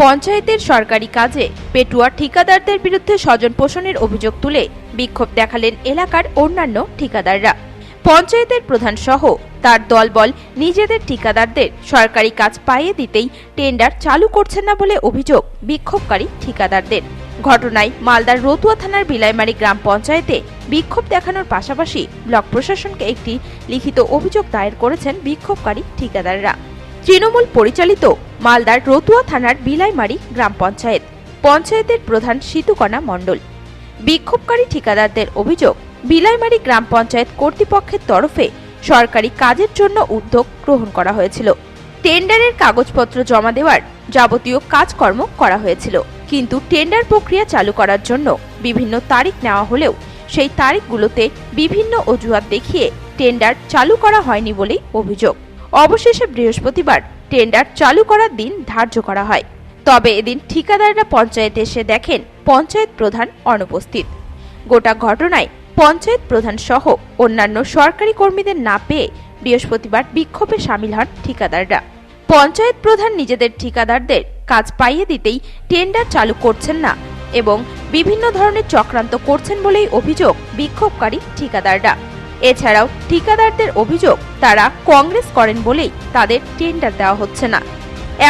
পঞ্চায়েতের সরকারি কাজে পেটুয়া ঠিকাদারদের বিরুদ্ধে স্বজন পোষণের অভিযোগ তুলে বিক্ষোভ দেখালেন এলাকার অন্যান্য ঠিকাদাররা। পঞ্চায়েতের প্রধান সহ তার দলবল নিজেদের ঠিকাদারদের সরকারি কাজ পাইয়ে দিতেই টেন্ডার চালু করছেন না বলে অভিযোগ বিক্ষোভকারী ঠিকাদারদের। ঘটনায় মালদার রতুয়া থানার বিলাইমারি গ্রাম পঞ্চায়েতে বিক্ষোভ দেখানোর পাশাপাশি ব্লক প্রশাসনকে একটি লিখিত অভিযোগ দায়ের করেছেন বিক্ষোভকারী ঠিকাদাররা। তৃণমূল পরিচালিত মালদার রতুয়া থানার বিলাইমারি গ্রাম পঞ্চায়েত পঞ্চায়েতের প্রধান সিতুকণা মণ্ডল। বিক্ষোভকারী ঠিকাদারদের অভিযোগ, বিলাইমারি গ্রাম পঞ্চায়েত কর্তৃপক্ষের তরফে সরকারি কাজের জন্য উদ্যোগ গ্রহণ করা হয়েছিল। টেন্ডারের কাগজপত্র জমা দেওয়ার যাবতীয় কাজকর্ম করা হয়েছিল, কিন্তু টেন্ডার প্রক্রিয়া চালু করার জন্য বিভিন্ন তারিখ নেওয়া হলেও সেই তারিখগুলোতে বিভিন্ন অজুহাত দেখিয়ে টেন্ডার চালু করা হয়নি বলেই অভিযোগ। অবশেষে বৃহস্পতিবার টেন্ডার চালু করার দিন ধার্য করা হয়। তবে এদিন ঠিকাদাররা পঞ্চায়েতে এসে দেখেন পঞ্চায়েত প্রধান অনুপস্থিত। গোটা ঘটনায় পঞ্চায়েত প্রধান সহ অন্যান্য সরকারি কর্মীদের না পেয়ে বৃহস্পতিবার বিক্ষোভে সামিল হন ঠিকাদাররা। পঞ্চায়েত প্রধান নিজেদের ঠিকাদারদের কাজ পাইয়ে দিতেই টেন্ডার চালু করছেন না এবং বিভিন্ন ধরনের চক্রান্ত করছেন বলেই অভিযোগ বিক্ষোভকারী ঠিকাদাররা। এছাড়াও ঠিকাদারদের অভিযোগ, তারা কংগ্রেস করেন বলেই তাদের টেন্ডার দেওয়া হচ্ছে না,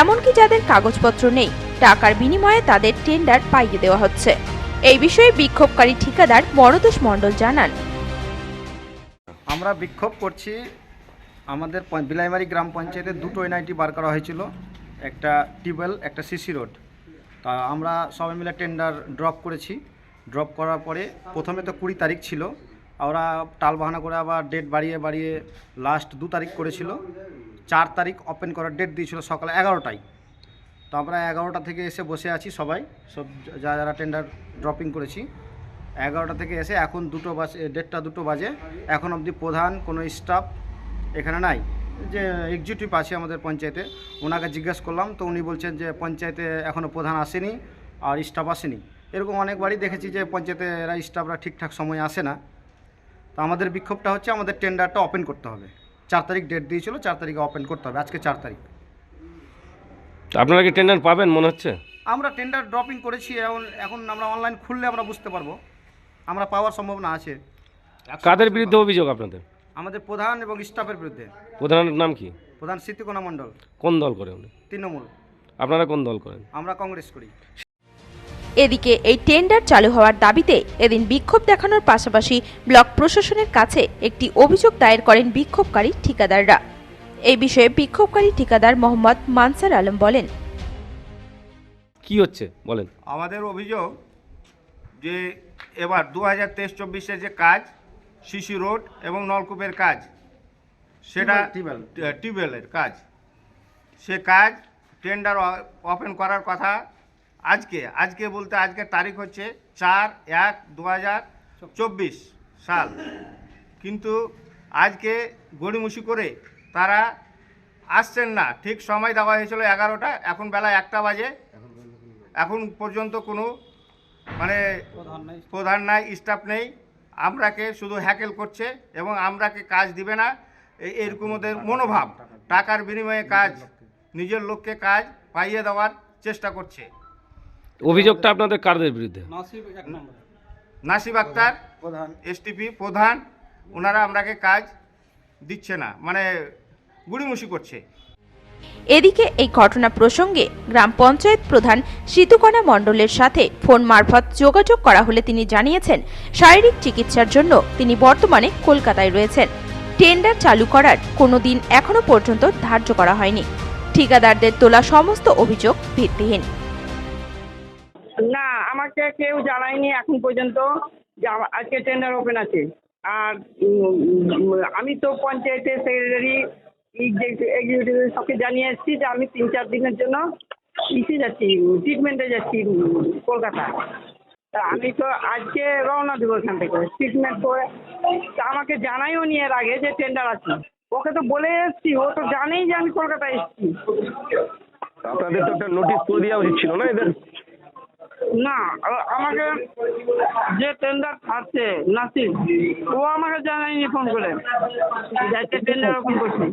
এমনকি যাদের কাগজপত্র নেই টাকার বিনিময়ে তাদের টেন্ডার পাইয়ে দেওয়া হচ্ছে। এই বিষয়ে বিক্ষোভকারী ঠিকাদার মরদোষ মণ্ডল জানান, আমরা বিক্ষোভ করছি। আমাদের বিলাইমারি গ্রাম পঞ্চায়েতে দুটো এনআইটি বার করা হয়েছিল, একটা টিউবওয়েল, একটা সিসি রোড। তা আমরা সবাই মিলে টেন্ডার ড্রপ করেছি। ড্রপ করার পরে প্রথমে তো 20 তারিখ ছিল, ওরা টাল বাহানা করে আবার ডেট বাড়িয়ে লাস্ট 2 তারিখ করেছিল। 4 তারিখ ওপেন করার ডেট দিয়েছিল সকালে 11টায়। তো আমরা 11টা থেকে এসে বসে আছি, সবাই যারা টেন্ডার ড্রপিং করেছি। 11টা থেকে এসে এখন 2টো বাজে, 1:30-2টো বাজে, এখন অবধি প্রধান কোনো স্টাফ এখানে নাই। যে এক্সিকিউটিভ আছে আমাদের পঞ্চায়েতে, ওনাকে জিজ্ঞেস করলাম, তো উনি বলছেন যে পঞ্চায়েতে এখনও প্রধান আসেনি আর স্টাফ আসেনি। এরকম অনেকবারই দেখেছি যে পঞ্চায়েতে এরা স্টাফরা ঠিকঠাক সময় আসে না। তো আমাদের বিক্ষোভটা হচ্ছে, আমাদের টেন্ডারটা ওপেন করতে হবে। 4 তারিখ ডেট দিয়েছিল, 4 তারিখে ওপেন করতে হবে। আজকে 4 তারিখ। আপনারা কি টেন্ডার পাবেন মনে হচ্ছে? আমরা টেন্ডার ড্রপিং করেছি, এখন আমরা অনলাইন খুললে আমরা বুঝতে পারবো, আমরা পাওয়ার সম্ভাবনা আছে। কাদের বিরুদ্ধে অভিযোগ আপনাদের? আমাদের প্রধান এবং স্টাফের বিরুদ্ধে। প্রধানের নাম কি? প্রধান সিতুকণা মণ্ডল। কোন দল করে উনি? তৃণমূল। আপনারা কোন দল করেন? আমরা কংগ্রেস করি। এদিকে এই টেন্ডার চালু হওয়ার দাবিতে এদিন বিক্ষোভ দেখানোর পাশাপাশি ব্লক প্রশাসনের কাছে একটি অভিযোগ দায়ের করেন বিক্ষোভকারী ঠিকাদাররা। এই বিষয়ে বিক্ষোভকারী ঠিকাদার মোহাম্মদ মানসার আলম বলেন, কি হচ্ছে বলেন। আমাদের অভিযোগ যে এবার 2023-24 যে কাজ, সিসি রোড এবং নলকূপের কাজ, সেটা টিউবওয়েলের কাজ, সে কাজ টেন্ডার ওপেন করার কথা আজকে বলতে আজকের তারিখ হচ্ছে 4/1/2024 সাল। কিন্তু আজকে গড়িমসি করে তারা আসছেন না। ঠিক সময় দেওয়া হয়েছিল 11টা, এখন বেলা 1টা বাজে, এখন পর্যন্ত কোনো প্রধান নাই, স্টাফ নেই। আমরাকে শুধু হ্যাকেল করছে এবং আমরাকে কাজ দিবে না, এরকম ওদের মনোভাব। টাকার বিনিময়ে কাজ, নিজের লোককে কাজ পাইয়ে দেওয়ার চেষ্টা করছে। অভিযোগটা আপনাদের কাদের বিরুদ্ধে? নাসিব আক্তার প্রধান, এসটিপি প্রধান, ওনারা আমরাকে কাজ দিচ্ছে না, গুড়িমুষি করছে। এদিকে এই ঘটনা প্রসঙ্গে গ্রাম পঞ্চায়েত প্রধান সিতুকণা মণ্ডলের সাথে ফোন মারফত যোগাযোগ করা হলে তিনি জানিয়েছেন, শারীরিক চিকিৎসার জন্য তিনি বর্তমানে কলকাতায় রয়েছেন। টেন্ডার চালু করার কোনো দিন এখনো পর্যন্ত ধার্য করা হয়নি। ঠিকাদারদের তোলা সমস্ত অভিযোগ ভিত্তিহীন। না, আমাকে কেউ জানায়নি এখন পর্যন্ত যে আজকে টেন্ডার ওপেন আছে। আর আমি তো পঞ্চায়েতের সেক্রেটারি, এক্সিকিউটিভ সবকে জানিয়ে এসেছি যে আমি 3-4 দিনের জন্য যাচ্ছি, ট্রিটমেন্টে যাচ্ছি কলকাতা। তা আমি তো আজকে রওনা দেবো এখান থেকে ট্রিটমেন্ট করে। তা আমাকে জানাইও নি এর আগে যে টেন্ডার আছে। ওকে তো বলে এসেছি, ও তো জানেই যে আমি কলকাতায় এসেছি। আপনাদের তো একটা নোটিশ করে দেওয়া উচিত ছিল না এদের? না, আমাকে যে টেন্ডার আছে নাসিব, ও আমাকে জানায়নি ফোন করে যাইতে টেন্ডার ওপেন করছি।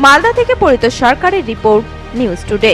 মালদা থেকে পরিতোষ সরকারের রিপোর্ট, নিউজ টুডে।